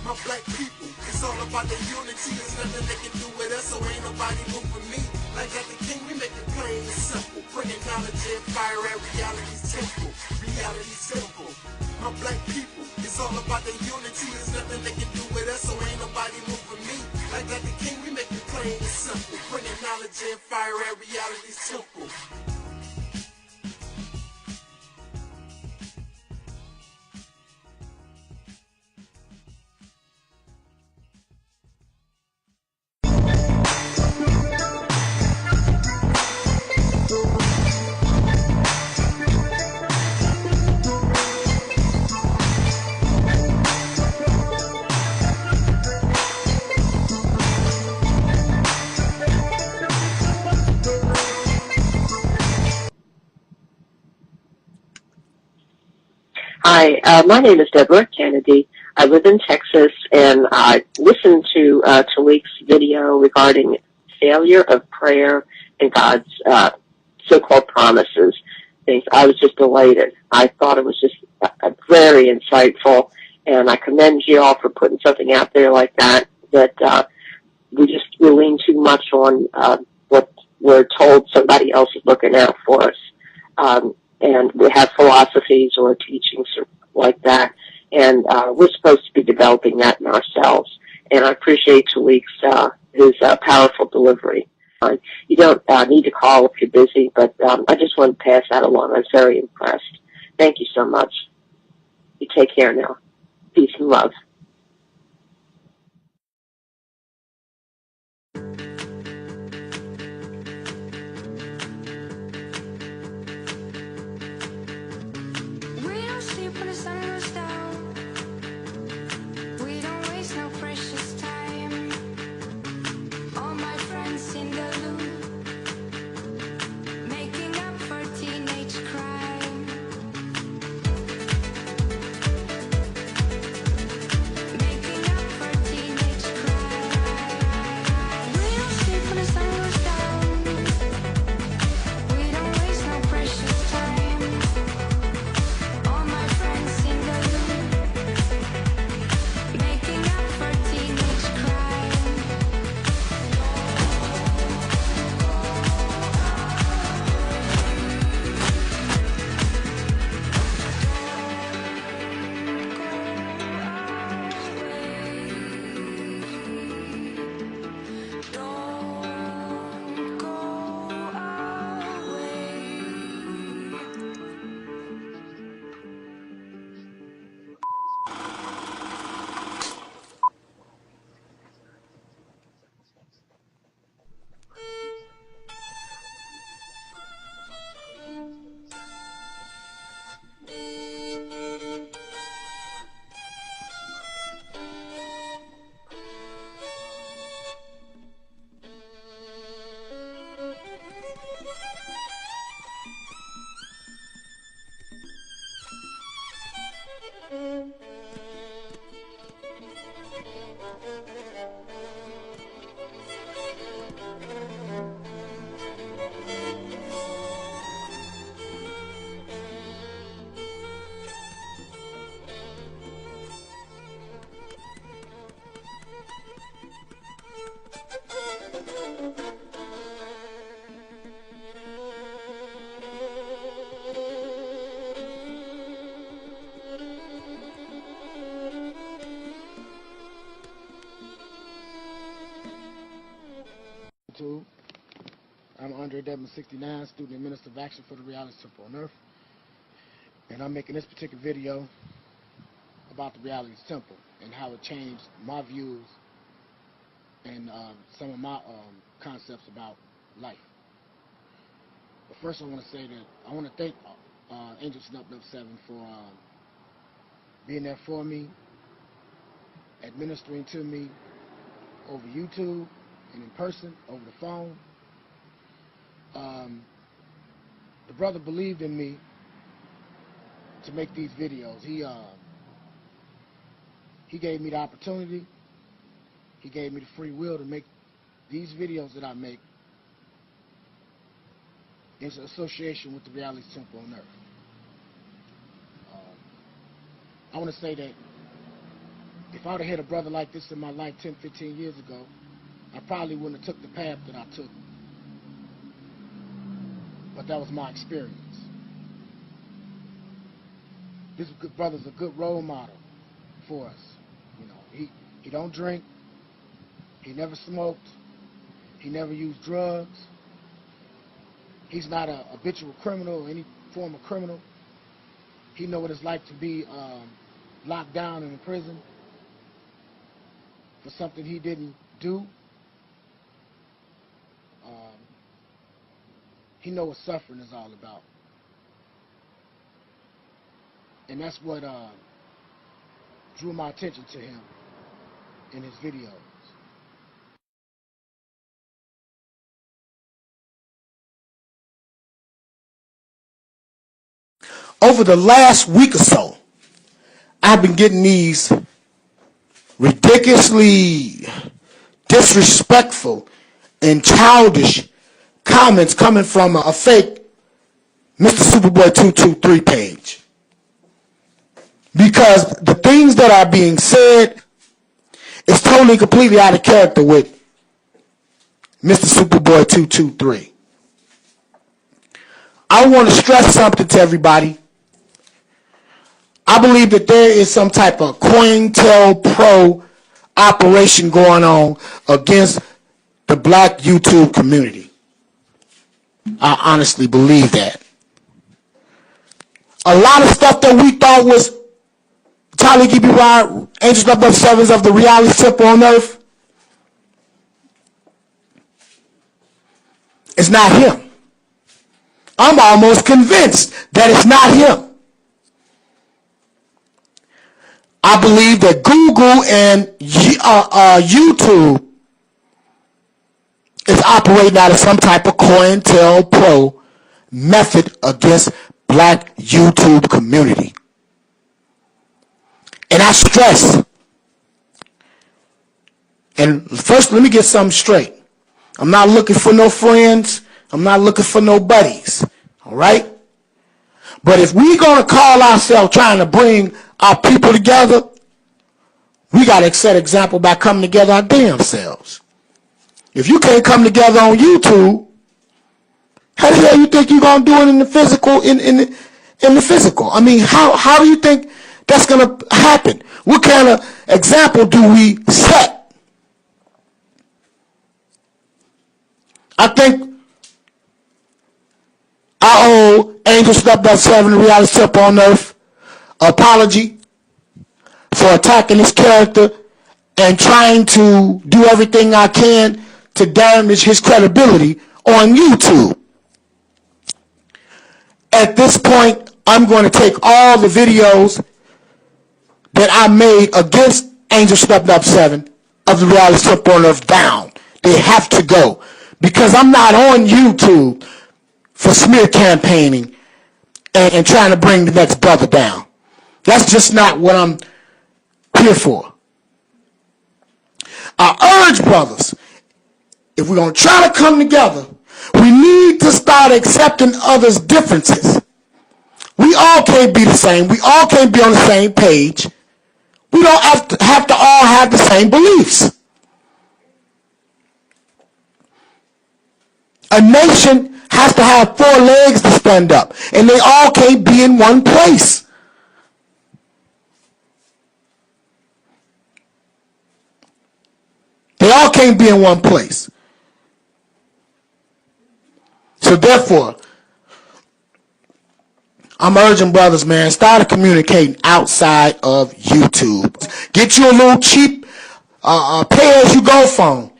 my black people. It's all about the unity. There's nothing they can do with us, so ain't nobody moving me. Like Dr. King, we make it plain and simple. Bringing knowledge and fire at reality's temple. Reality's temple. My black people, it's all about the unity. There's nothing they can do with us, so ain't nobody moving me. Like Dr. King, we make it plain and simple. Bringing knowledge and fire at reality's temple. Hi, my name is Deborah Kennedy. I live in Texas, and I listened to Talik's video regarding failure of prayer and God's so-called promises. Things. I was just delighted. I thought it was just very insightful, and I commend you all for putting something out there like that. That we lean too much on what we're told somebody else is looking out for us. And we have philosophies or teachings like that, and we're supposed to be developing that in ourselves. And I appreciate Talik's his powerful delivery. You don't need to call if you're busy, but I just want to pass that along. I was very impressed. Thank you so much. You take care now. Peace and love. I'm Andre Dedman, 69, student and minister of action for the Reality Temple on Earth, and I'm making this particular video about the Reality Temple and how it changed my views and some of my concepts about life. But first I want to say that I want to thank Angel Snup 7 for being there for me, administering to me over YouTube and in person, over the phone. The brother believed in me to make these videos. He gave me the opportunity. He gave me the free will to make these videos that I make in association with the Reality Temple on Earth. I want to say that If I would have hit a brother like this in my life 10, 15 years ago, I probably wouldn't have took the path that I took. But that was my experience. This good brother's a good role model for us. You know, he don't drink. He never smoked. He never used drugs. He's not a habitual criminal or any form of criminal. He know what it's like to be locked down in a prison for something he didn't do. He know what suffering is all about. And that's what drew my attention to him in his videos. Over the last week or so, I've been getting these ridiculously disrespectful and childish comments coming from a fake Mr. Superboy 223 page. Because the things that are being said is totally completely out of character with Mr. Superboy 223. I want to stress something to everybody. I believe that there is some type of COINTELPRO operation going on against the black YouTube community. I honestly believe that. A lot of stuff that we thought was Talib Kweli, Angels Above Sevens of the Reality Temple on Earth, it's not him. I'm almost convinced that it's not him. I believe that Google and YouTube is operating out of some type of COINTELPRO method against black YouTube community. And I stress, and first let me get something straight. I'm not looking for no friends. I'm not looking for no buddies. All right? But if we're going to call ourselves trying to bring our people together, we got to set example by coming together our damn selves. If you can't come together on YouTube, how the hell you think you're going to do it in the physical? In the physical, I mean, how do you think that's going to happen? What kind of example do we set? I think I owe Angels Above Sevens, the Reality Temple on Earth, an apology for attacking his character and trying to do everything I can to damage his credibility on YouTube. At this point, I'm going to take all the videos that I made against Angels Above Sevens of the Reality Temple on Earth down. They have to go. Because I'm not on YouTube for smear campaigning and trying to bring the next brother down. That's just not what I'm here for. I urge brothers, if we're going to try to come together, we need to start accepting others' differences. We all can't be the same. We all can't be on the same page. We don't have to all have the same beliefs. A nation has to have 4 legs to stand up, and they all can't be in one place. They all can't be in one place. So therefore, I'm urging brothers, man, start communicating outside of YouTube. Get you a little cheap pay-as-you-go phone.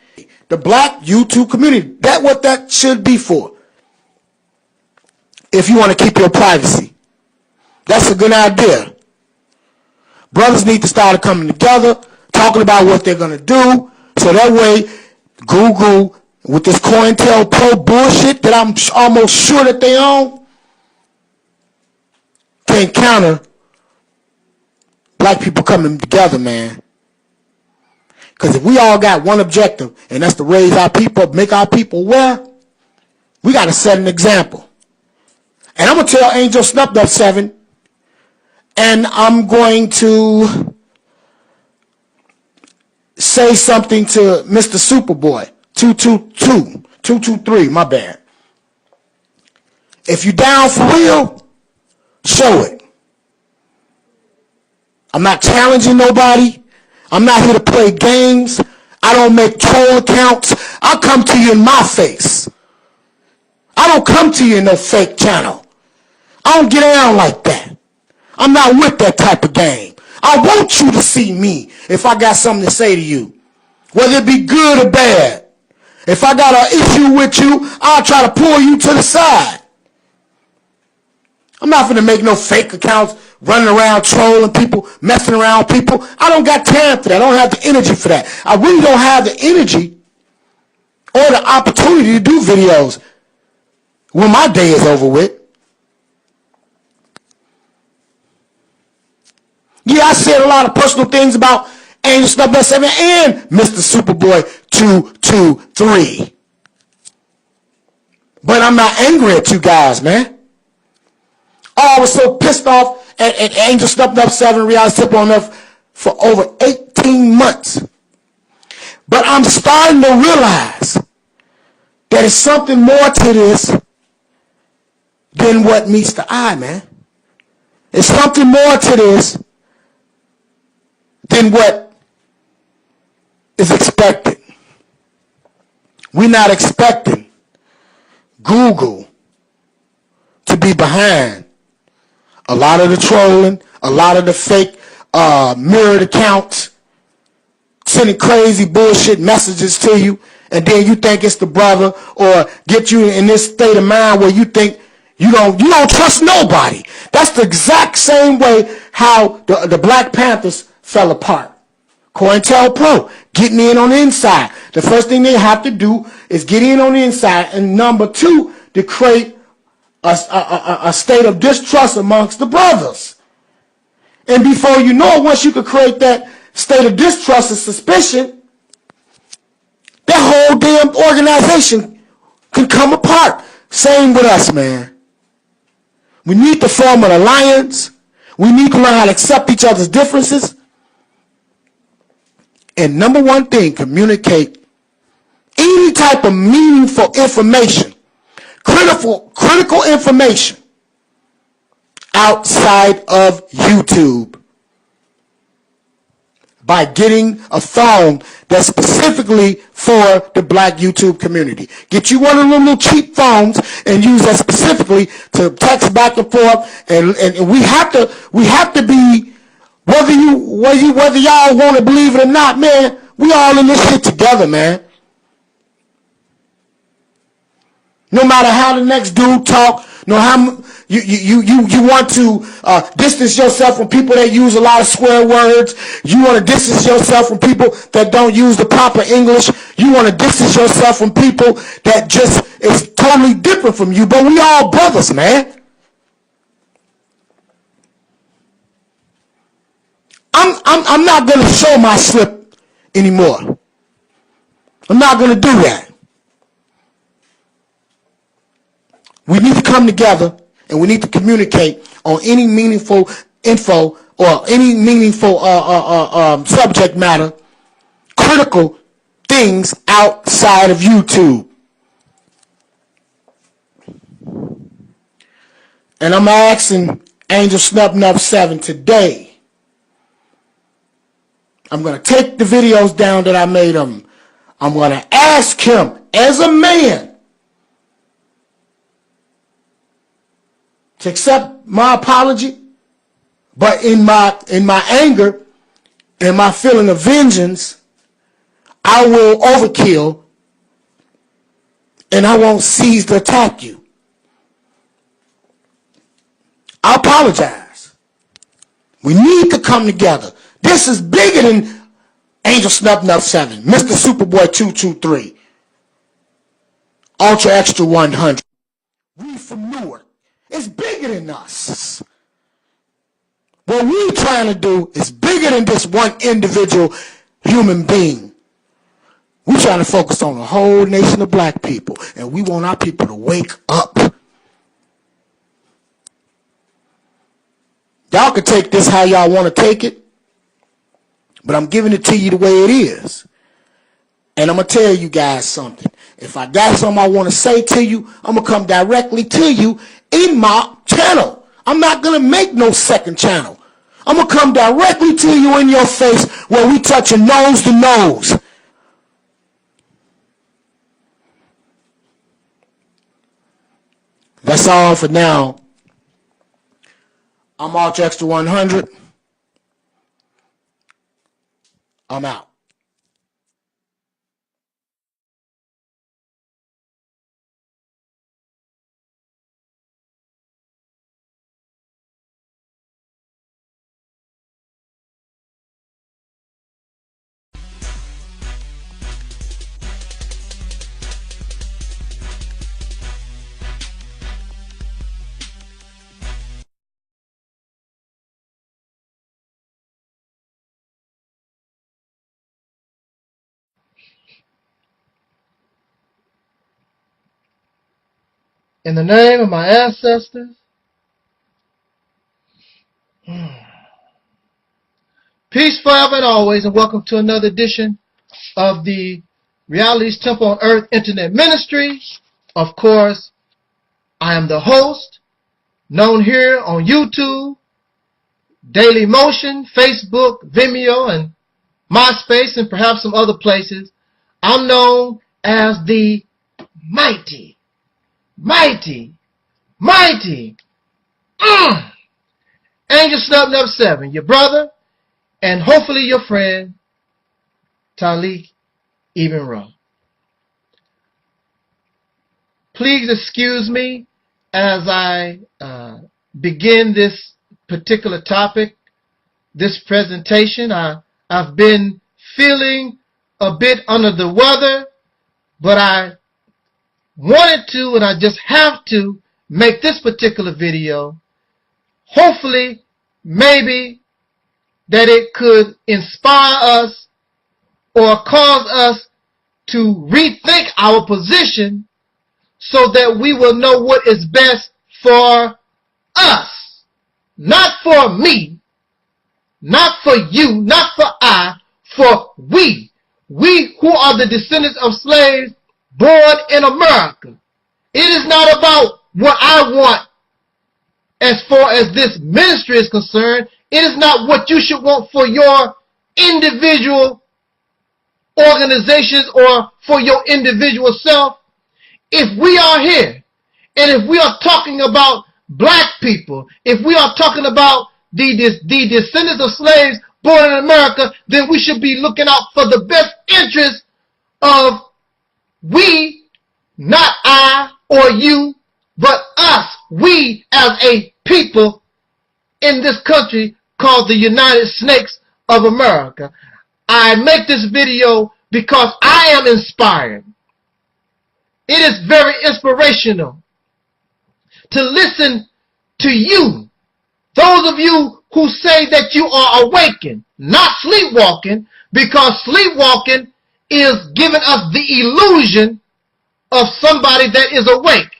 The black YouTube community, that's what that should be for. If you want to keep your privacy. That's a good idea. Brothers need to start coming together, talking about what they're going to do, so that way Google, with this COINTELPRO bullshit that I'm almost sure that they own, can counter black people coming together, man. Because if we all got one objective, and that's to raise our people, make our people well, we got to set an example. And I'm going to tell Angels Above Sevens, and I'm going to say something to Mr. Superboy 223, my bad. If you down for real, show it. I'm not challenging nobody. I'm not here to play games. I don't make troll accounts. I come to you in my face. I don't come to you in no fake channel. I don't get down like that. I'm not with that type of game. I want you to see me if I got something to say to you, whether it be good or bad. If I got an issue with you, I'll try to pull you to the side. I'm not going to make no fake accounts, running around trolling people, messing around people. I don't got time for that. I don't have the energy for that. I really don't have the energy or the opportunity to do videos when my day is over with. Yeah, I said a lot of personal things about Angel Snub Nut 7 and Mr. Superboy 223. But I'm not angry at you guys, man. Oh, I was so pissed off at Angel Snub Nut 7 Reality Simple on Earth for over 18 months. But I'm starting to realize that there's something more to this than what meets the eye, man. There's something more to this than what is expected. We're not expecting Google to be behind a lot of the trolling, a lot of the fake mirrored accounts, sending crazy bullshit messages to you, and then you think it's the brother, or get you in this state of mind where you think you don't trust nobody. That's the exact same way how the Black Panthers fell apart. COINTELPRO, getting in on the inside. The first thing they have to do is get in on the inside, and number two, to create a state of distrust amongst the brothers. And before you know it, once you could create that state of distrust and suspicion, that whole damn organization can come apart. Same with us, man. We need to form an alliance. We need to learn how to accept each other's differences. And number one thing, communicate any type of meaningful information, critical information outside of YouTube by getting a phone that's specifically for the Black YouTube community. Get you one of them little cheap phones and use that specifically to text back and forth. And we have to be, whether y'all want to believe it or not, man, we all in this shit together, man. No matter how the next dude talk, no how you want to distance yourself from people that use a lot of swear words. You want to distance yourself from people that don't use the proper English. You want to distance yourself from people that just is totally different from you. But we all brothers, man. I'm not going to show my slip anymore. I'm not going to do that. We need to come together and we need to communicate on any meaningful info or any meaningful subject matter, critical things outside of YouTube. And I'm asking Angel Snub Nut 7 today. I'm going to take the videos down that I made of him. I'm going to ask him as a man to accept my apology, but in my anger and my feeling of vengeance, I will overkill and I won't cease to attack you. I apologize. We need to come together. This is bigger than Angel Snub Nut 7, Mr. Superboy 223, Ultra Extra 100. We from Newark. It's bigger than us. What we're trying to do is bigger than this one individual human being. We're trying to focus on the whole nation of black people, and we want our people to wake up. Y'all can take this how y'all want to take it. But I'm giving it to you the way it is. And I'm going to tell you guys something. If I got something I want to say to you, I'm going to come directly to you in my channel. I'm not going to make no second channel. I'm going to come directly to you in your face where we touching nose to nose. That's all for now. I'm Arch Extra 100. I'm out. In the name of my ancestors, peace forever and always, and welcome to another edition of the Realities Temple on Earth Internet Ministry. Of course, I am the host, known here on YouTube, Daily Motion, Facebook, Vimeo, and MySpace, and perhaps some other places. I'm known as the mighty Angel Snub 7, your brother, and hopefully your friend, Talik Ibn Ra. Please excuse me as I begin this particular topic, this presentation. I've been feeling a bit under the weather, but I wanted to, and I just have to, make this particular video. Hopefully, maybe, that it could inspire us or cause us to rethink our position so that we will know what is best for us. Not for me, not for you, not for I, for we. We who are the descendants of slaves born in America. It is not about what I want as far as this ministry is concerned. It is not what you should want for your individual organizations or for your individual self. If we are here, and if we are talking about black people, if we are talking about the descendants of slaves born in America, then we should be looking out for the best interest of we, not I or you, but us, we as a people in this country called the United Snakes of America. I make this video because I am inspired. It is very inspirational to listen to you, those of you who say that you are awakened, not sleepwalking, because sleepwalking is giving us the illusion of somebody that is awake.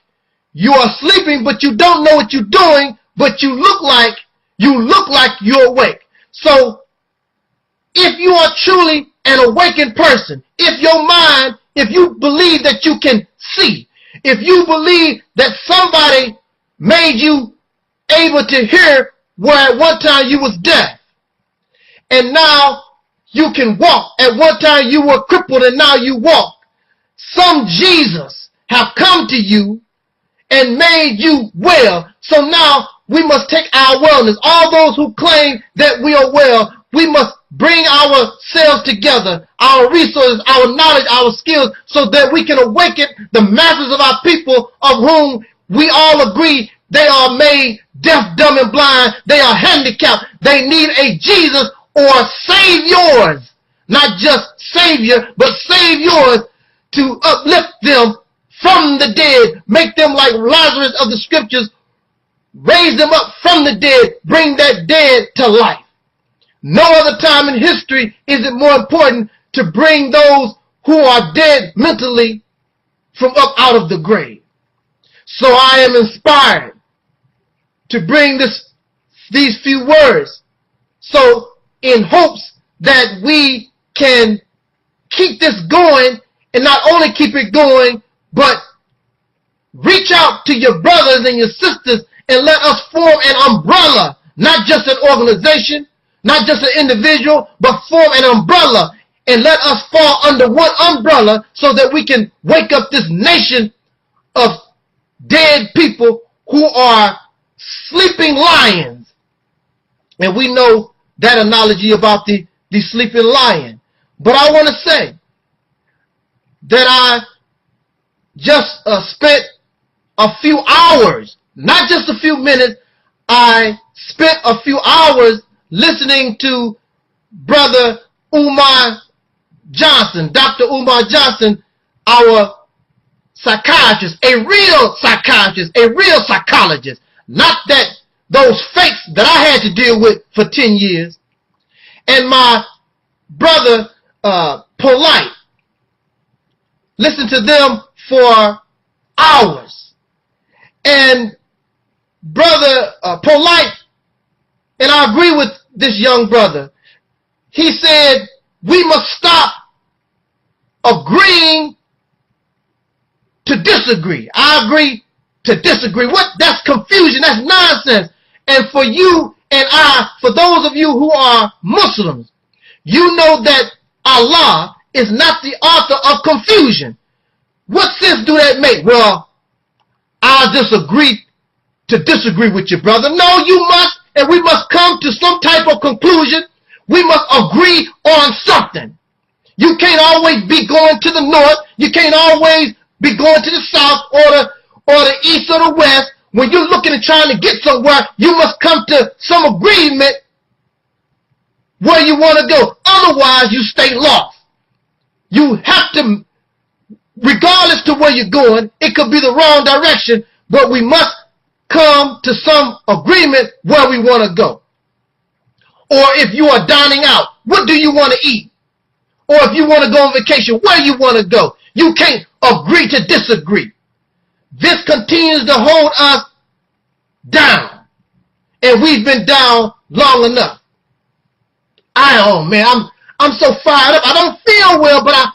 You are sleeping, but you don't know what you're doing, but you look like you're awake. So, if you are truly an awakened person, if your mind, if you believe that you can see, if you believe that somebody made you able to hear where at one time you was deaf, and now you can walk. At one time you were crippled and now you walk. Some Jesus have come to you and made you well. So now we must take our wellness. All those who claim that we are well, we must bring ourselves together, our resources, our knowledge, our skills, so that we can awaken the masses of our people, of whom we all agree they are made deaf, dumb, and blind. They are handicapped. They need a Jesus or saviors. Not just savior, but saviors to uplift them from the dead, make them like Lazarus of the scriptures, raise them up from the dead, bring that dead to life. No other time in history is it more important to bring those who are dead mentally from up out of the grave. So I am inspired to bring these few words, so in hopes that we can keep this going, and not only keep it going, but reach out to your brothers and your sisters and let us form an umbrella, not just an organization, not just an individual, but form an umbrella and let us fall under one umbrella so that we can wake up this nation of dead people who are sleeping lions. And we know that analogy about the sleeping lion. But I want to say that I just spent a few hours, not just a few minutes, I spent a few hours listening to Brother Umar Johnson, Dr. Umar Johnson, our psychiatrist, a real psychiatrist, a real psychologist, not that those fakes that I had to deal with for 10 years. And my brother Polite, listened to them for hours. And Brother Polite, and I agree with this young brother, he said we must stop agreeing to disagree. I agree to disagree. What? That's confusion. That's nonsense. And for you and I, for those of you who are Muslims, you know that Allah is not the author of confusion. What sense do that make? Well, I'll disagree to disagree with you, brother. No, you must, and we must come to some type of conclusion. We must agree on something. You can't always be going to the north. You can't always be going to the south or the east or the west. When you're looking and trying to get somewhere, you must come to some agreement where you want to go. Otherwise, you stay lost. You have to, regardless to where you're going, it could be the wrong direction, but we must come to some agreement where we want to go. Or if you are dining out, what do you want to eat? Or if you want to go on vacation, where you want to go? You can't agree to disagree. This continues to hold us down. And we've been down long enough. I'm so fired up. I don't feel well, but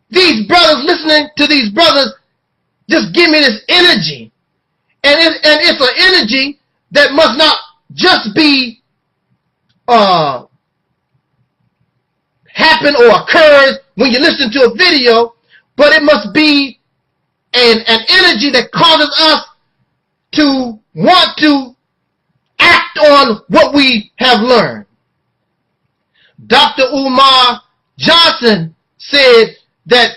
these brothers, listening to these brothers, just give me this energy. And it's an energy that must not just be happen or occurs when you listen to a video, but it must be an energy that causes us to want to act on what we have learned. Dr. Umar Johnson said that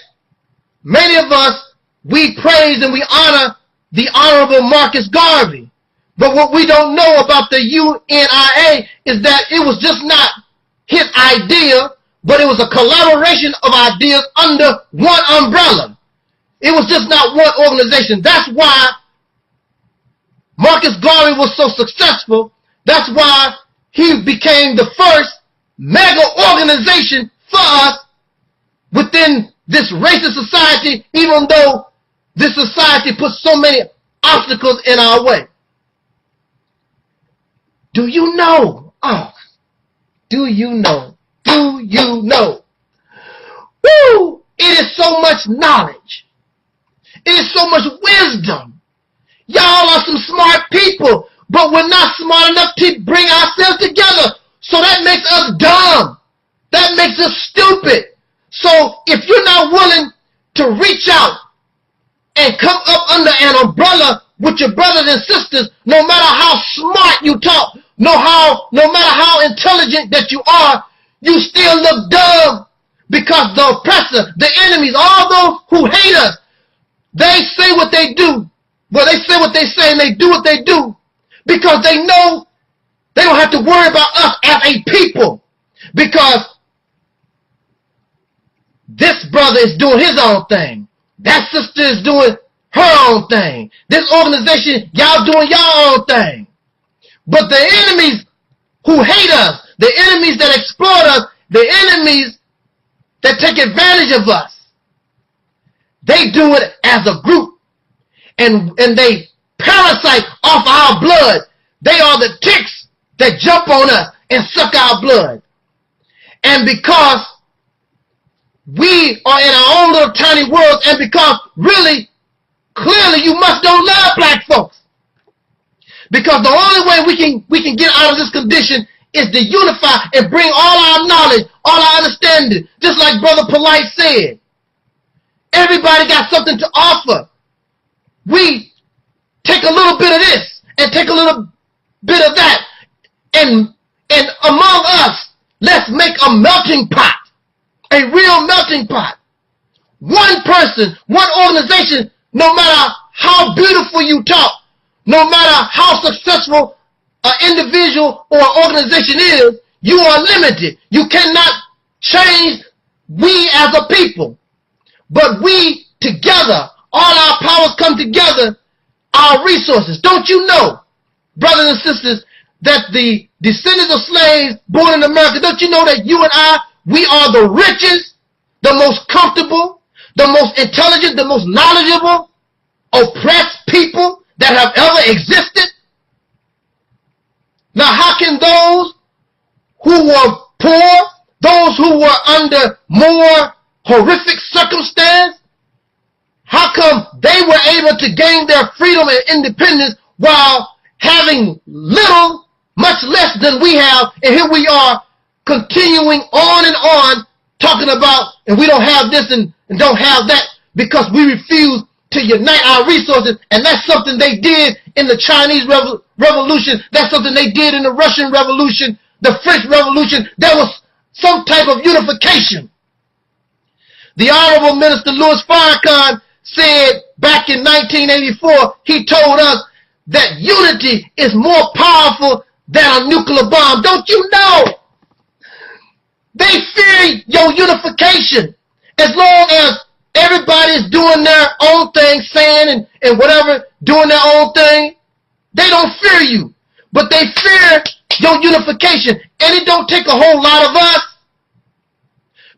many of us, we praise and we honor the Honorable Marcus Garvey. But what we don't know about the UNIA is that it was just not his idea, but it was a collaboration of ideas under one umbrella. It was just not one organization. That's why Marcus Garvey was so successful. That's why he became the first mega organization for us within this racist society, even though this society puts so many obstacles in our way. Do you know? Oh, do you know? Do you know? Woo! It is so much knowledge. It is so much wisdom. Y'all are some smart people, but we're not smart enough to bring ourselves together. So that makes us dumb. That makes us stupid. So if you're not willing to reach out and come up under an umbrella with your brothers and sisters, no matter how smart you talk, no matter how intelligent that you are, you still look dumb, because the oppressor, the enemies, all those who hate us, they say what they do. Well, they say what they say and they do what they do because they know they don't have to worry about us as a people, because this brother is doing his own thing. That sister is doing her own thing. This organization, y'all doing y'all own thing. But the enemies who hate us, the enemies that exploit us, the enemies that take advantage of us, they do it as a group. And they parasite off our blood. They are the ticks that jump on us and suck our blood. and because we are in our own little tiny world, and because really, clearly you must don't love black folks. Because the only way we can get out of this condition is to unify and bring all our knowledge, all our understanding, just like Brother Polite said. Everybody got something to offer. We take a little bit of this and take a little bit of that, and among us, let's make a melting pot, a real melting pot. One person, one organization, no matter how beautiful you talk, no matter how successful an individual or an organization is, you are limited. You cannot change we as a people. But we together, all our powers come together, our resources. Don't you know, brothers and sisters, that the descendants of slaves born in America, don't you know that you and I, we are the richest, the most comfortable, the most intelligent, the most knowledgeable, oppressed people that have ever existed? Now, how can those who were poor, those who were under more horrific circumstance, how come they were able to gain their freedom and independence while having little, much less than we have, and here we are continuing on and on talking about, and we don't have this and don't have that because we refuse to unite our resources, and that's something they did in the Chinese Revolution, that's something they did in the Russian Revolution, the French Revolution. There was some type of unification. The Honorable Minister Louis Farrakhan said back in 1984, he told us that unity is more powerful than a nuclear bomb. Don't you know? They fear your unification. As long as everybody is doing their own thing, saying and whatever, doing their own thing, they don't fear you. But they fear your unification. And it don't take a whole lot of us.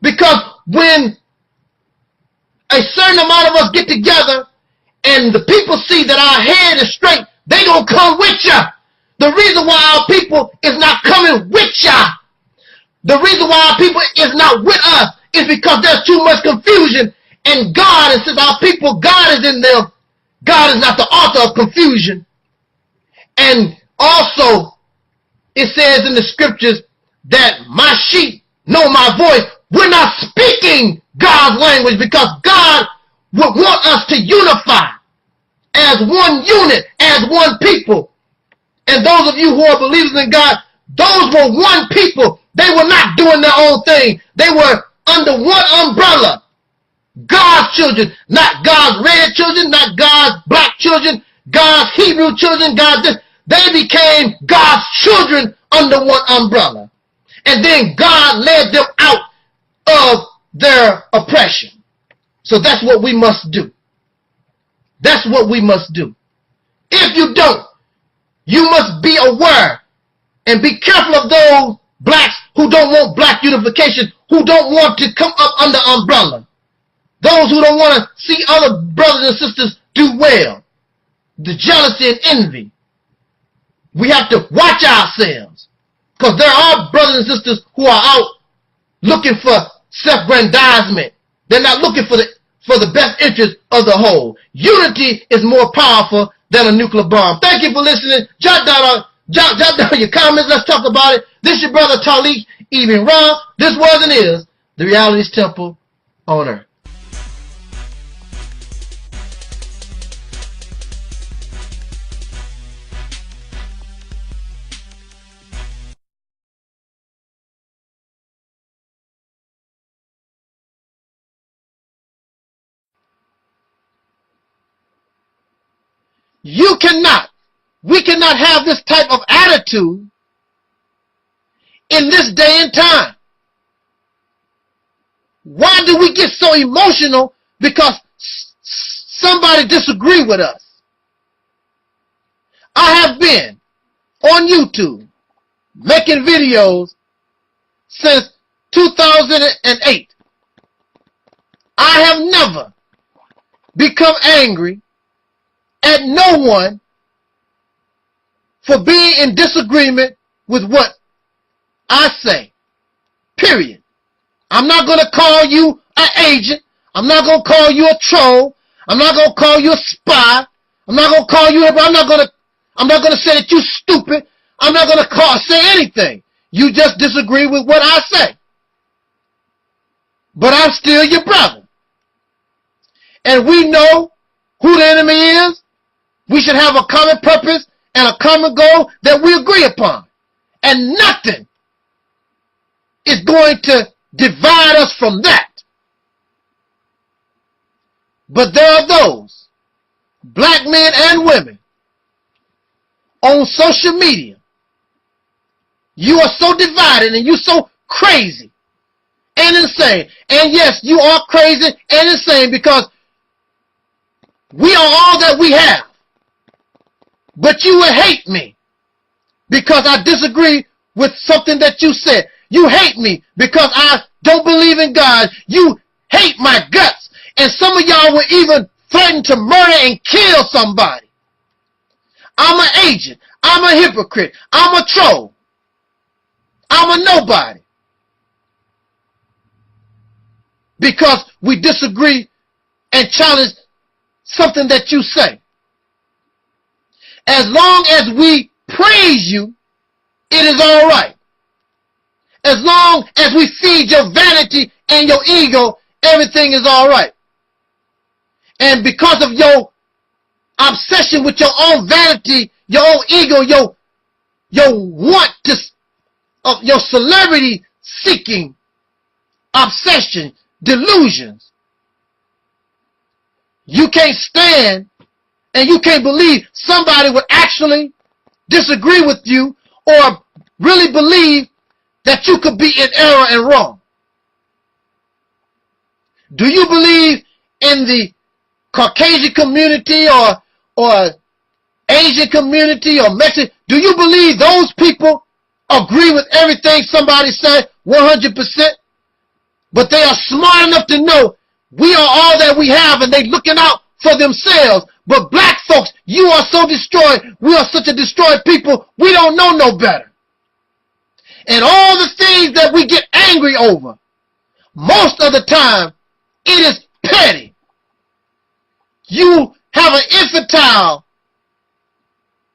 Because when a certain amount of us get together and the people see that our head is straight, they gonna come with ya. The reason why our people is not coming with ya, the reason why our people is not with us is because there's too much confusion. And God, and since our people, God is in them, God is not the author of confusion. And also, it says in the scriptures that my sheep know my voice. We're not speaking God's language because God would want us to unify as one unit, as one people. And those of you who are believers in God, those were one people. They were not doing their own thing. They were under one umbrella. God's children, not God's red children, not God's black children, God's Hebrew children, God's this. They became God's children under one umbrella. And then God led them out of their oppression. So that's what we must do. That's what we must do. If you don't, you must be aware and be careful of those blacks who don't want black unification, who don't want to come up under umbrella. Those who don't want to see other brothers and sisters do well. The jealousy and envy. We have to watch ourselves. Because there are brothers and sisters who are out looking for self-grandizement. They're not looking for the best interest of the whole. Unity is more powerful than a nuclear bomb. Thank you for listening. Jot down your comments. Let's talk about it. This is your brother Talik Ibn Ra. This was and is the Realities Temple on Earth. We cannot have this type of attitude in this day and time. Why do we get so emotional because somebody disagree with us? I have been on YouTube making videos since 2008. I have never become angry at no one for being in disagreement with what I say. Period. I'm not going to call you an agent. I'm not going to call you a troll. I'm not going to call you a spy. I'm not going to call you, I'm not going to say that you're stupid. I'm not going to say anything. You just disagree with what I say. But I'm still your brother. And we know who the enemy is. We should have a common purpose and a common goal that we agree upon. And nothing is going to divide us from that. But there are those, black men and women, on social media. You are so divided and you're so crazy and insane. And yes, you are crazy and insane because we are all that we have. But you will hate me because I disagree with something that you said. You hate me because I don't believe in God. You hate my guts. And some of y'all will even threaten to murder and kill somebody. I'm an agent. I'm a hypocrite. I'm a troll. I'm a nobody. Because we disagree and challenge something that you say. As long as we praise you, it is all right. As long as we feed your vanity and your ego, everything is all right. And because of your obsession with your own vanity, your own ego, your want to, your celebrity seeking obsession, delusions, you can't stand and you can't believe somebody would actually disagree with you or really believe that you could be in error and wrong. Do you believe in the Caucasian community or Asian community or Mexican? Do you believe those people agree with everything somebody said 100%? But they are smart enough to know we are all that we have and they looking out for themselves. But black folks, you are so destroyed. We are such a destroyed people. We don't know no better. And all the things that we get angry over, most of the time, it is petty. You have an infantile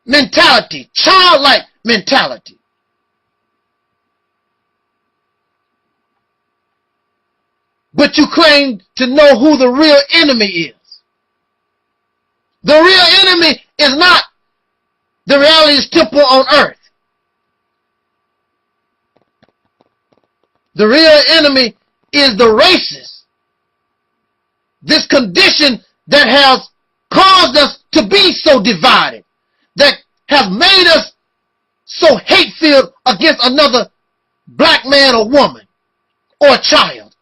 mentality, childlike mentality. But you claim to know who the real enemy is. The real enemy is not the Reality's Temple on earth. The real enemy is the racist. This condition that has caused us to be so divided, that has made us so hate-filled against another black man or woman or child.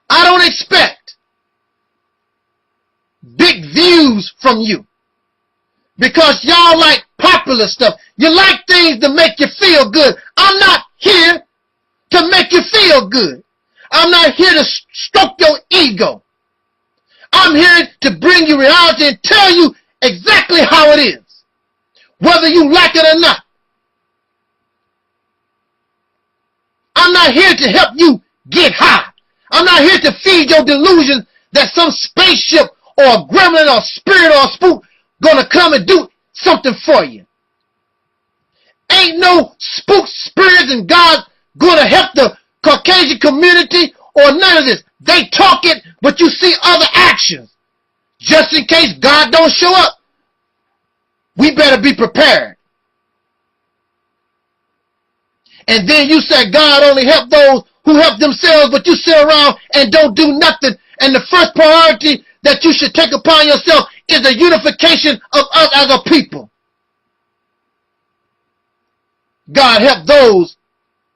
I don't expect big views from you because y'all like popular stuff. You like things to make you feel good. I'm not here to make you feel good. I'm not here to stroke your ego. I'm here to bring you reality and tell you exactly how it is, whether you like it or not. I'm not here to help you get high. I'm not here to feed your delusions that some spaceship or a gremlin or a spirit or a spook gonna come and do something for you. Ain't no spook spirits and God gonna help the Caucasian community or none of this. They talk it, but you see other actions. Just in case God don't show up, we better be prepared. And then you say God only help those who help themselves, but you sit around and don't do nothing. And the first priority that you should take upon yourself is the unification of us as a people. God help those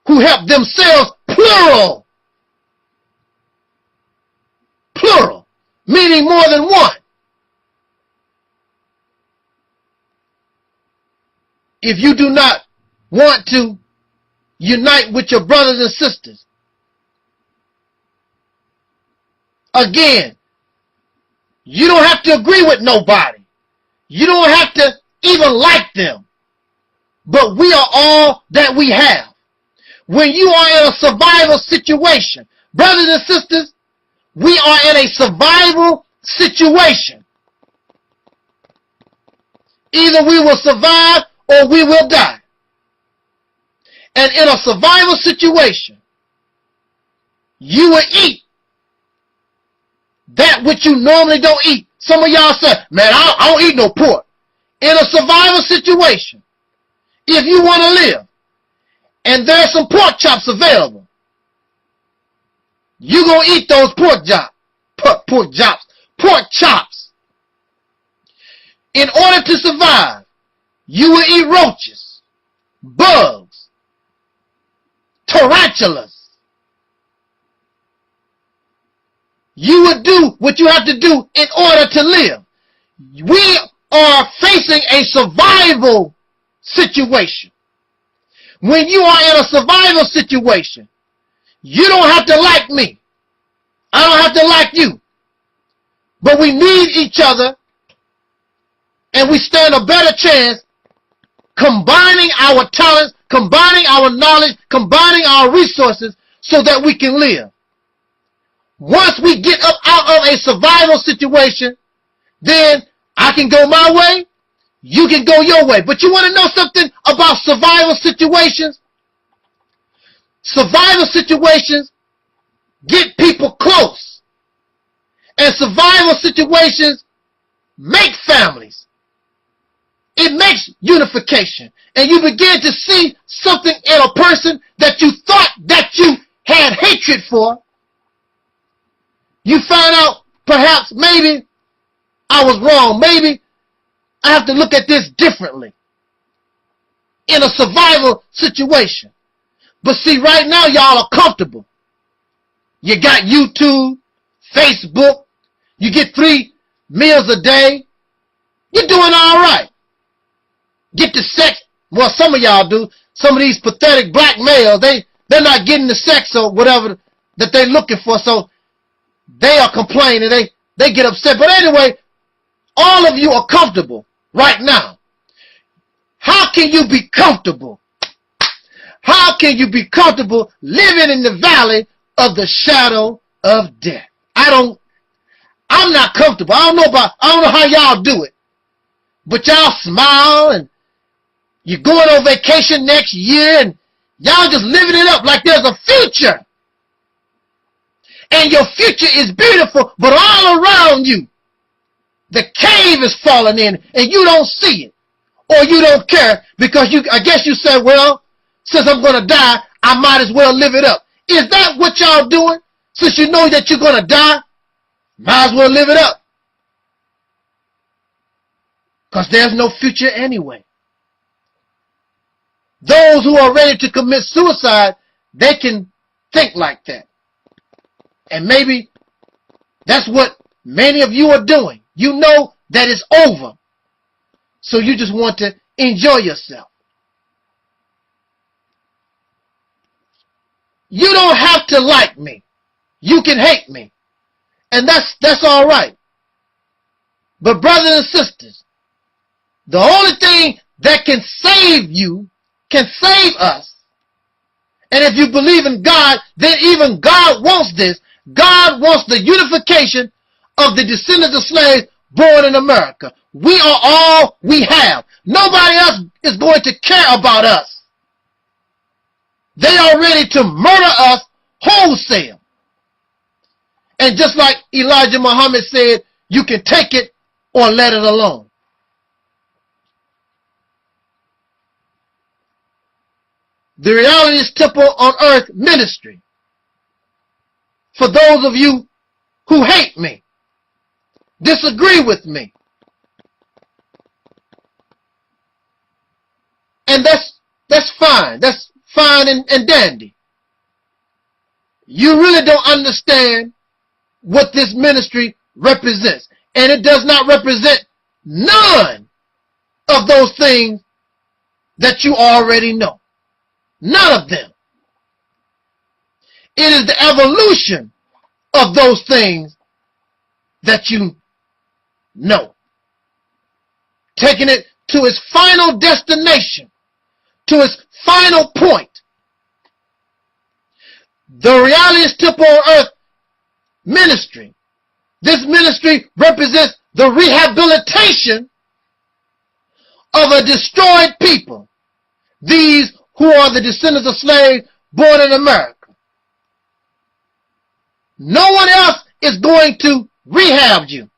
who help themselves, plural. Plural, meaning more than one. If you do not want to unite with your brothers and sisters, again, you don't have to agree with nobody. You don't have to even like them. But we are all that we have. when you are in a survival situation. Brothers and sisters, we are in a survival situation. Either we will survive or we will die. And in a survival situation, you will eat that which you normally don't eat. Some of y'all say, man, I don't eat no pork. In a survival situation, if you want to live, and there's some pork chops available, you're going to eat those pork chops. In order to survive, you will eat roaches, bugs, tarantulas. You would do what you have to do in order to live. We are facing a survival situation. When you are in a survival situation, you don't have to like me. I don't have to like you. But we need each other, and we stand a better chance combining our talents, combining our knowledge, combining our resources so that we can live. Once we get up out of a survival situation, then I can go my way, you can go your way. But you want to know something about survival situations? Survival situations get people close. And survival situations make families. It makes unification. And you begin to see something in a person that you thought that you had hatred for. You find out perhaps maybe I was wrong. Maybe I have to look at this differently in a survival situation. But see, right now y'all are comfortable. You got YouTube, Facebook. You get 3 meals a day. You're doing all right. Get the sex. Well, some of y'all do. Some of these pathetic black males, they're not getting the sex or whatever that they're looking for. So they are complaining. They get upset. But anyway, all of you are comfortable right now. How can you be comfortable? How can you be comfortable living in the valley of the shadow of death? I'm not comfortable. I don't know how y'all do it. But y'all smile and you're going on vacation next year and y'all just living it up like there's a future. And your future is beautiful, but all around you, the cave is falling in and you don't see it. Or you don't care because I guess you said, well, since I'm going to die, I might as well live it up. Is that what y'all doing? Since you know that you're going to die, might as well live it up. Because there's no future anyway. Those who are ready to commit suicide, they can think like that. And maybe that's what many of you are doing. You know that it's over. So you just want to enjoy yourself. You don't have to like me. You can hate me. And that's all right. But brothers and sisters, the only thing that can save you, can save us. And if you believe in God, then even God wants this. God wants the unification of the descendants of slaves born in America. We are all we have. Nobody else is going to care about us. They are ready to murder us wholesale. And just like Elijah Muhammad said, you can take it or let it alone. The Realities Temple on Earth ministry. For those of you who hate me, disagree with me. And that's fine. That's fine and dandy. You really don't understand what this ministry represents. And it does not represent none of those things that you already know. None of them. It is the evolution of those things that you know. Taking it to its final destination, to its final point. The Reality's Temple on Earth ministry. This ministry represents the rehabilitation of a destroyed people. These who are the descendants of slaves born in America. No one else is going to rehab you.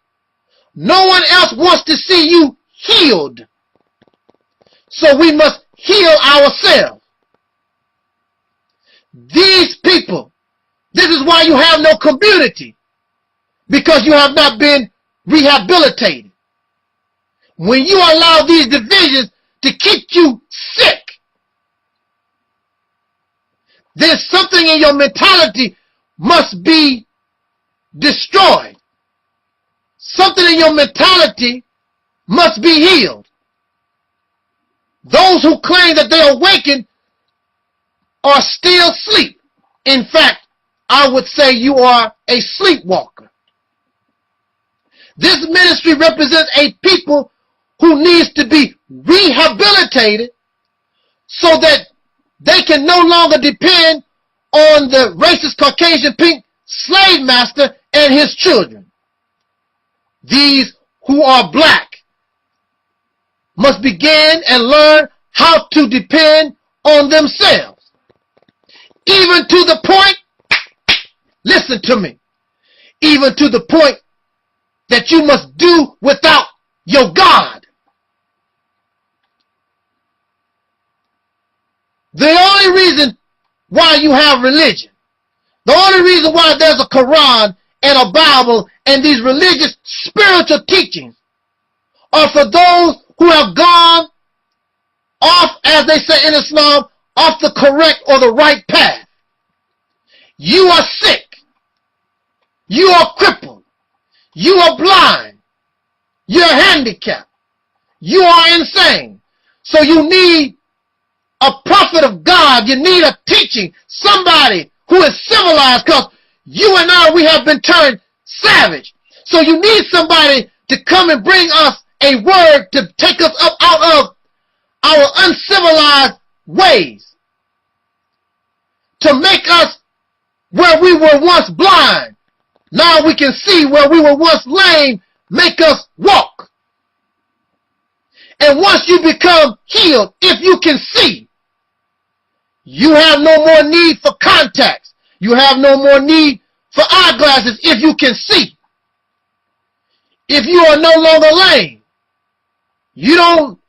No one else wants to see you healed. So we must heal ourselves. These people, this is why you have no community, because you have not been rehabilitated. When you allow these divisions to keep you sick, then something in your mentality must be destroyed. Something in your mentality must be healed. Those who claim that they are awakened are still asleep. In fact, I would say you are a sleepwalker. This ministry represents a people who needs to be rehabilitated so that they can no longer depend on the racist Caucasian pink slave master and his children. These who are black must begin and learn how to depend on themselves. Even to the point, listen to me, even to the point that you must do without your God. The only reason why you have religion, the only reason why there's a Quran and a Bible and these religious spiritual teachings are for those who have gone off, as they say in Islam, off the correct or the right path. You are sick. You are crippled. You are blind. You're handicapped. You are insane. So you need a prophet of God. You need a teaching. Somebody who is civilized, because you and I, we have been turned savage. So you need somebody to come and bring us a word to take us up out of our uncivilized ways. To make us where we were once blind, now we can see. Where we were once lame, make us walk. And once you become healed, if you can see, you have no more need for contacts. You have no more need for eyeglasses if you can see. If you are no longer lame, you don't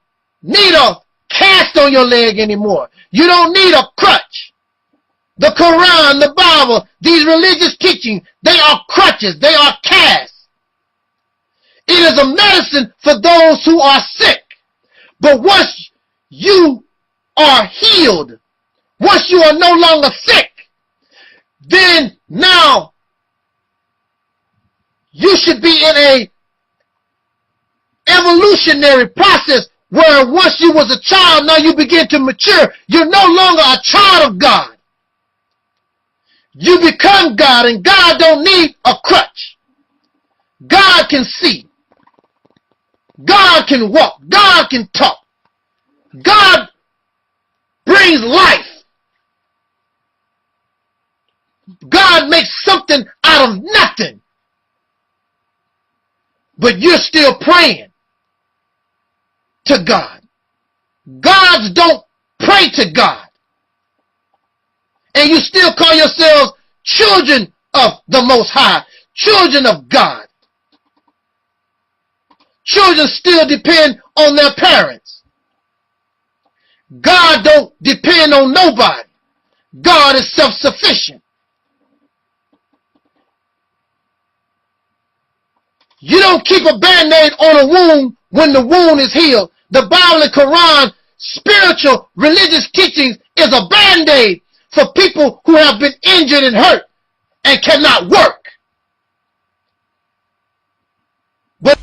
need a cast on your leg anymore. You don't need a crutch. The Quran, the Bible, these religious teachings, they are crutches. They are casts. It is a medicine for those who are sick. But once you are healed, once you are no longer sick, then now you should be in a evolutionary process where once you was a child, now you begin to mature. You're no longer a child of God. You become God, and God don't need a crutch. God can see. God can walk. God can talk. God brings life. God makes something out of nothing. But you're still praying to God. Gods don't pray to God. And you still call yourselves children of the Most High, children of God. Children still depend on their parents. God don't depend on nobody. God is self-sufficient. You don't keep a band-aid on a wound when the wound is healed. The Bible and Quran, spiritual, religious teachings is a band-aid for people who have been injured and hurt and cannot work. But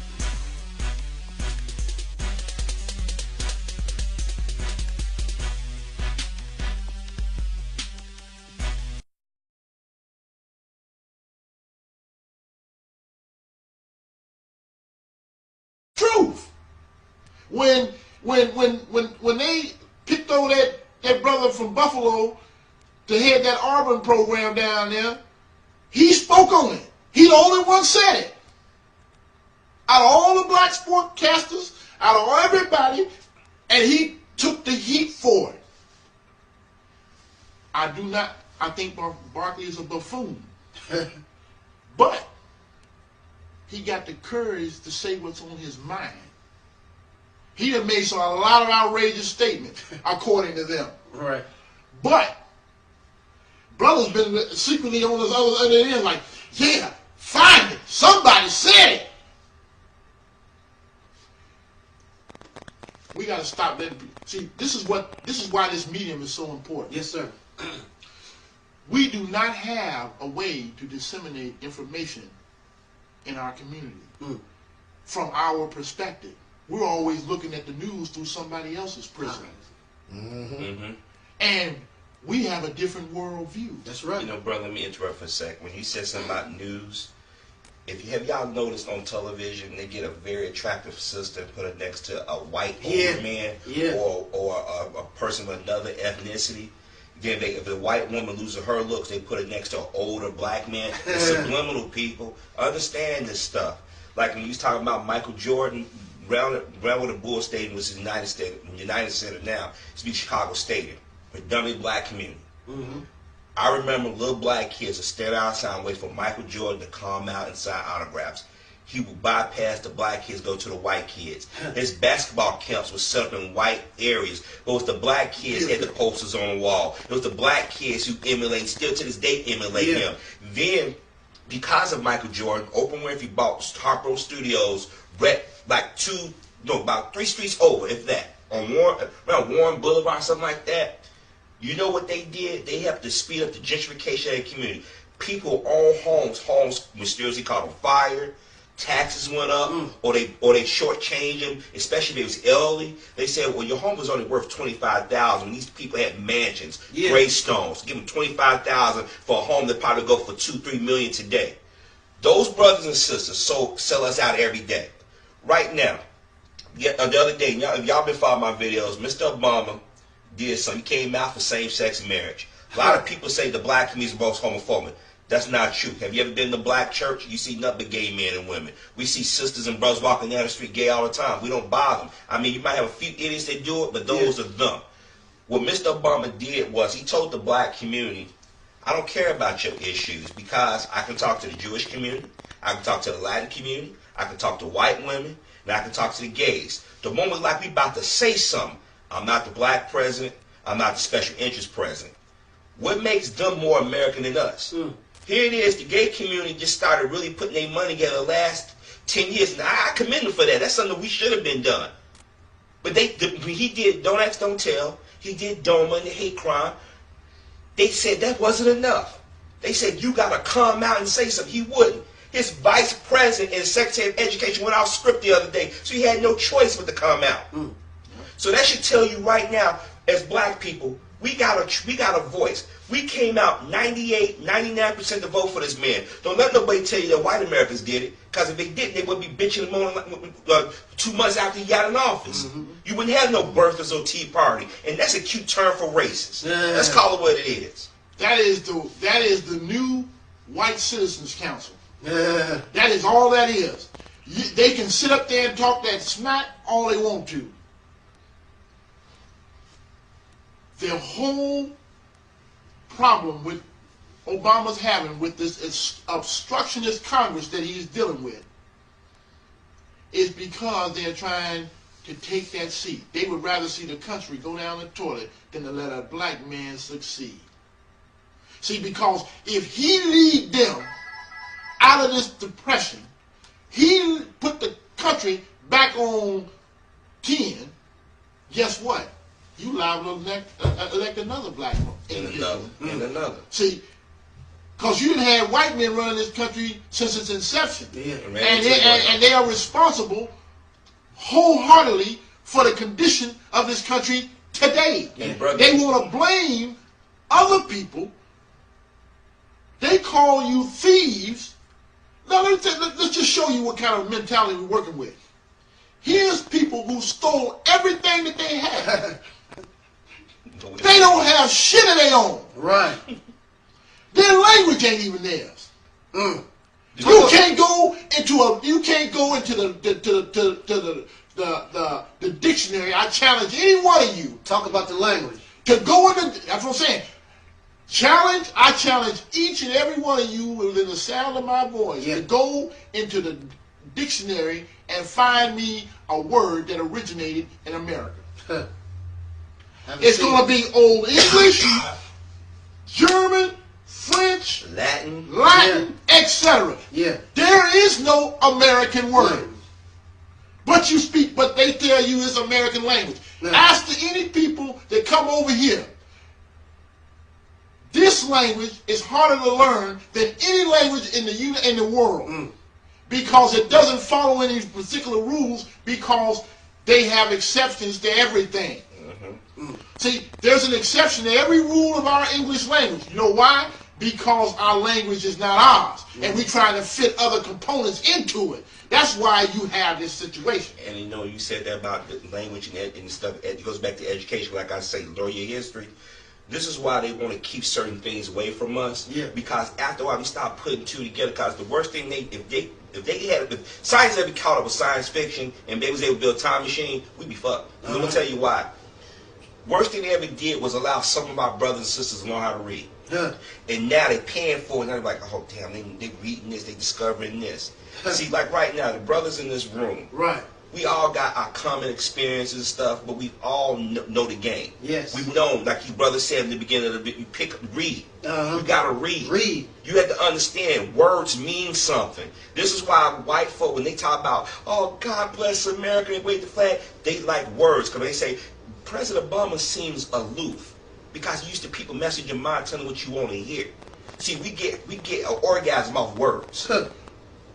truth. When they picked on that brother from Buffalo to head that Auburn program down there, he spoke on it. He the only one said it. Out of all the black sportcasters, out of everybody, and he took the heat for it. I think Barkley is a buffoon. But he got the courage to say what's on his mind. He done made a lot of outrageous statements, according to them. Right. But brother's been secretly on his other end, like, yeah, find it. Somebody said it. We gotta stop letting people see. This is why this medium is so important. Yes, sir. We do not have a way to disseminate information in our community from our perspective. We're always looking at the news through somebody else's prism. And we have a different worldview. That's right. You know, brother, let me interrupt for a sec. When you said something about news, have y'all noticed on television they get a very attractive sister and put her next to a white older man or a person of another ethnicity? Then if the white woman loses her looks, they put it next to an older black man. The subliminal people understand this stuff. Like when you was talking about Michael Jordan, Brown with the Bull Stadium, which is United Center now, it used to be Chicago Stadium, predominantly black community. I remember little black kids would stand outside and wait for Michael Jordan to come out and sign autographs. He would bypass the black kids, go to the white kids. His basketball camps were set up in white areas, but it was the black kids had the posters on the wall. It was the black kids who still to this day emulate him. Then, because of Michael Jordan, Oprah Winfrey bought Harpo Studios about 3 streets over, if that, around Warren Boulevard or something like that. You know what they did? They helped to speed up the gentrification of the community. People own homes mysteriously caught on fire. Taxes went up, or they shortchanged them, especially if it was elderly. They said, well, your home was only worth $25,000. These people had mansions, graystones. Give them $25,000 for a home that probably go for $2-3 million today. Those brothers and sisters sell us out every day. Right now, the other day, if y'all been following my videos, Mr. Obama did something. He came out for same-sex marriage. A lot of people say the black community is most homophobic. That's not true. Have you ever been in the black church? You see nothing but gay men and women. We see sisters and brothers walking down the street gay all the time. We don't bother them. I mean, you might have a few idiots that do it, but those are them. What Mr. Obama did was he told the black community, I don't care about your issues because I can talk to the Jewish community, I can talk to the Latin community, I can talk to white women, and I can talk to the gays. The moment like we about to say something, I'm not the black president, I'm not the special interest president. What makes them more American than us? Here it is, the gay community just started really putting their money together the last 10 years. And I commend them for that. That's something we should have been done. But he did Don't Ask, Don't Tell. He did DOMA and the hate crime. They said that wasn't enough. They said, you got to come out and say something. He wouldn't. His vice president and secretary of education went off script the other day. So he had no choice but to come out. So that should tell you right now, as black people, we got a voice. We came out 98, 99% to vote for this man. Don't let nobody tell you that white Americans did it, because if they didn't, they would be bitching and moaning 2 months after he got in office. You wouldn't have no birthers or Tea Party, and that's a cute term for racist. Let's call it what it is. That is the new White Citizens Council. That is all that is. They can sit up there and talk that smack all they want to. Their whole problem with Obama's having with this obstructionist Congress that he's dealing with is because they're trying to take that seat. They would rather see the country go down the toilet than to let a black man succeed. See, because if he lead them out of this depression, he put the country back on 10, guess what? You liable to elect another black individual. And another. See, because you had white men running this country since its inception. And they are responsible wholeheartedly for the condition of this country today. They want to blame other people. They call you thieves. Now, let's just show you what kind of mentality we're working with. Here's people who stole everything that they had. They don't have shit of their own. Right. Their language ain't even theirs. Mm. You can't go into the dictionary. I challenge any one of you Talk about the language. to go into. That's what I'm saying. I challenge each and every one of you within the sound of my voice to go into the dictionary and find me a word that originated in America. It's going to be Old English, German, French, Latin, etc. Yeah. There is no American word. But they tell you it's American language. Ask any people that come over here. This language is harder to learn than any language in the world because it doesn't follow any particular rules because they have exceptions to everything. See, there's an exception to every rule of our English language. You know why? Because our language is not ours, and we try to fit other components into it. That's why you have this situation. And you know, you said that about the language and stuff. It goes back to education. Like I say, learn your history. This is why they want to keep certain things away from us. Yeah. Because after a while, we start putting two together. Because the worst thing if science ever caught up with science fiction and they was able to build a time machine, we'd be fucked. I'm gonna tell you why. Worst thing they ever did was allow some of our brothers and sisters to learn how to read. And now they're paying for it, and they're like, oh damn, they reading this, they discovering this. See, like right now, the brothers in this room, Right. we all got our common experiences and stuff, but we all know the game. Yes. We've known, like your brother said in the beginning of the video, read. You gotta read. Read. You have to understand words mean something. This is why white folk, when they talk about, oh, God bless America, and wave the flag, they like words, because they say, President Obama seems aloof, because used to people message your mind telling what you want to hear. See, we get an orgasm off words.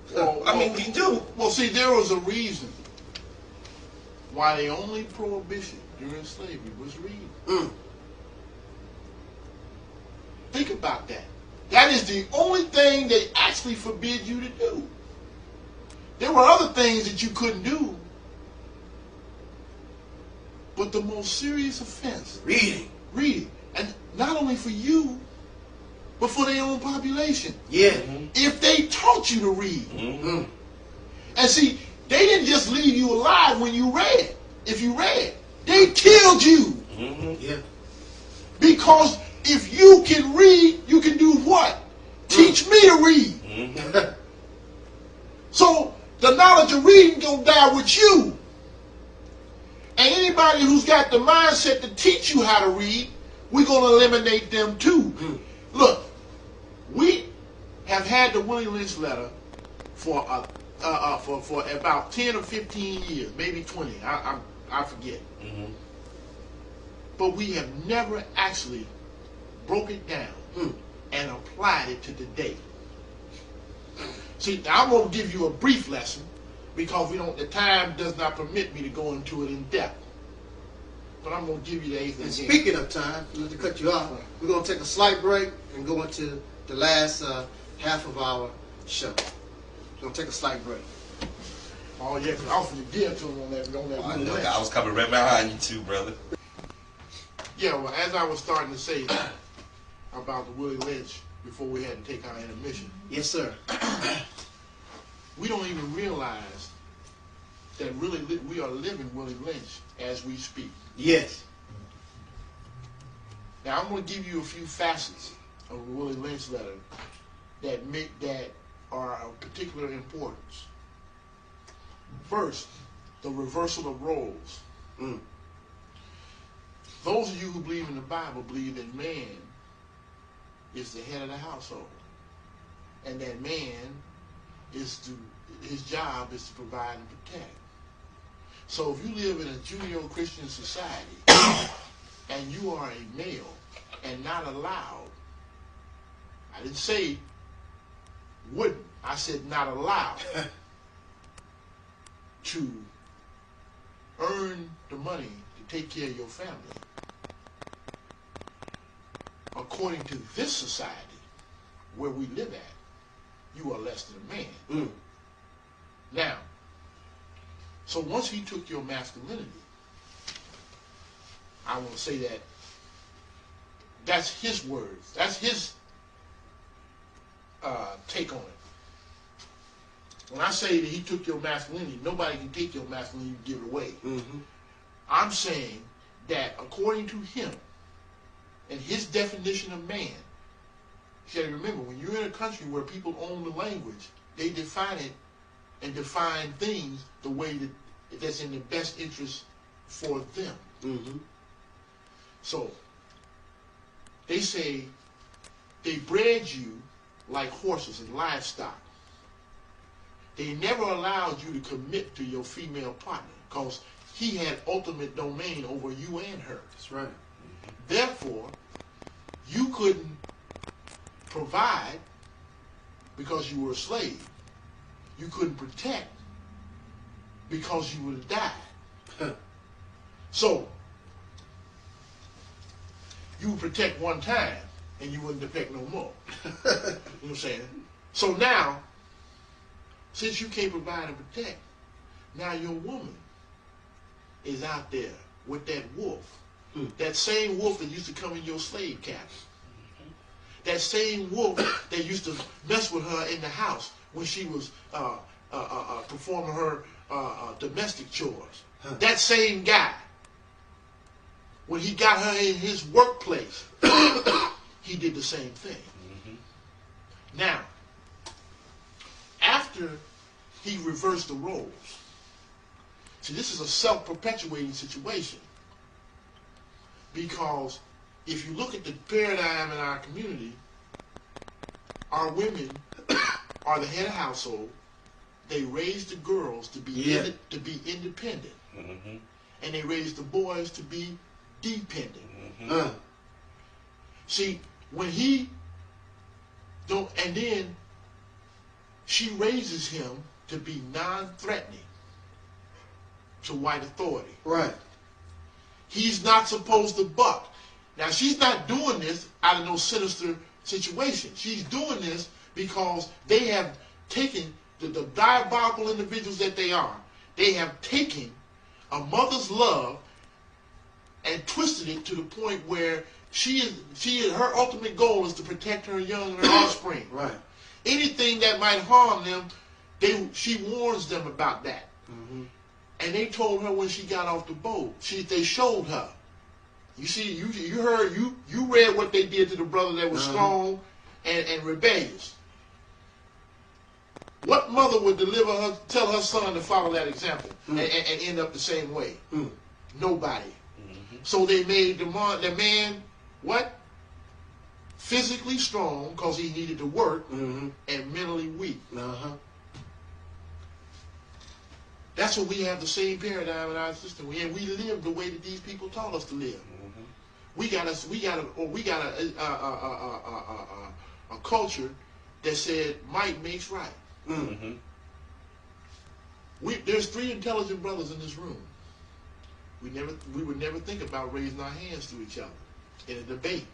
We do. Well, see, there was a reason why the only prohibition during slavery was reading. Think about that. That is the only thing they actually forbid you to do. There were other things that you couldn't do, but the most serious offense, reading, and not only for you, but for their own population. Yeah. If they taught you to read. And see, they didn't just leave you alive when you read. If you read, they killed you. Yeah. Because if you can read, you can do what? Teach me to read. So the knowledge of reading gonna die with you. And anybody who's got the mindset to teach you how to read, we're gonna eliminate them too. Look, we have had the Willie Lynch letter for about 10 or 15 years, maybe 20. I forget. But we have never actually broke it down and applied it to today. See, now I'm going to give you a brief lesson because the time does not permit me to go into it in depth. But I'm going to give you the eighth. And speaking of time, not to cut you off, we're going to take a slight break and go into the last half of our show. We're going to take a slight break. Oh, yeah, because I was going to give to him on that. I know, I was coming right behind you too, brother. Yeah, well, as I was starting to say about the Willie Lynch before we had to take our intermission. Yes, sir. We don't even realize that really we are living Willie Lynch as we speak. Yes. Now, I'm going to give you a few facets of the Willie Lynch letter that are of particular importance. First, the reversal of roles. Those of you who believe in the Bible believe that man is the head of the household, and that man his job is to provide and protect. So if you live in a Judeo-Christian society and you are a male and not allowed, I didn't say wouldn't, I said not allowed to earn the money to take care of your family, according to this society where we live at, you are less than a man. Now, so once he took your masculinity, I want to say that That's his words. That's his take on it. When I say that he took your masculinity, nobody can take your masculinity and give it away. Mm-hmm. I'm saying that according to him and his definition of man, you got to remember, when you're in a country where people own the language, they define it and define things the way that's in the best interest for them. Mm-hmm. So they say they bred you like horses and livestock. They never allowed you to commit to your female partner because he had ultimate domain over you and her. That's right. Therefore, you couldn't provide because you were a slave. You couldn't protect because you would have died. So, you would protect one time and you wouldn't protect no more. You know what I'm saying? So now, since you can't provide and protect, now your woman is out there with that wolf. That same wolf that used to come in your slave cabin. That same wolf that used to mess with her in the house when she was performing her domestic chores. That same guy, when he got her in his workplace, he did the same thing. Now, after he reversed the roles, see, this is a self-perpetuating situation, because if you look at the paradigm in our community, our women are the head of household. They raise the girls to be independent, and they raise the boys to be dependent. See, when he don't, and then she raises him to be non-threatening to white authority. Right. He's not supposed to buck. Now, she's not doing this out of no sinister situation. She's doing this because they have taken, the diabolical individuals that they are, they have taken a mother's love and twisted it to the point where her ultimate goal is to protect her young and her offspring. Right. Anything that might harm them, she warns them about that. And they told her when she got off the boat. They showed her. You see, you heard, you read what they did to the brother that was strong and rebellious. What mother would tell her son to follow that example and end up the same way? Nobody. So they made the man what? Physically strong because he needed to work, and mentally weak. That's what we have, the same paradigm in our system, and we live the way that these people taught us to live. We got a culture that said might makes right. There's 3 intelligent brothers in this room. We would never think about raising our hands to each other in a debate.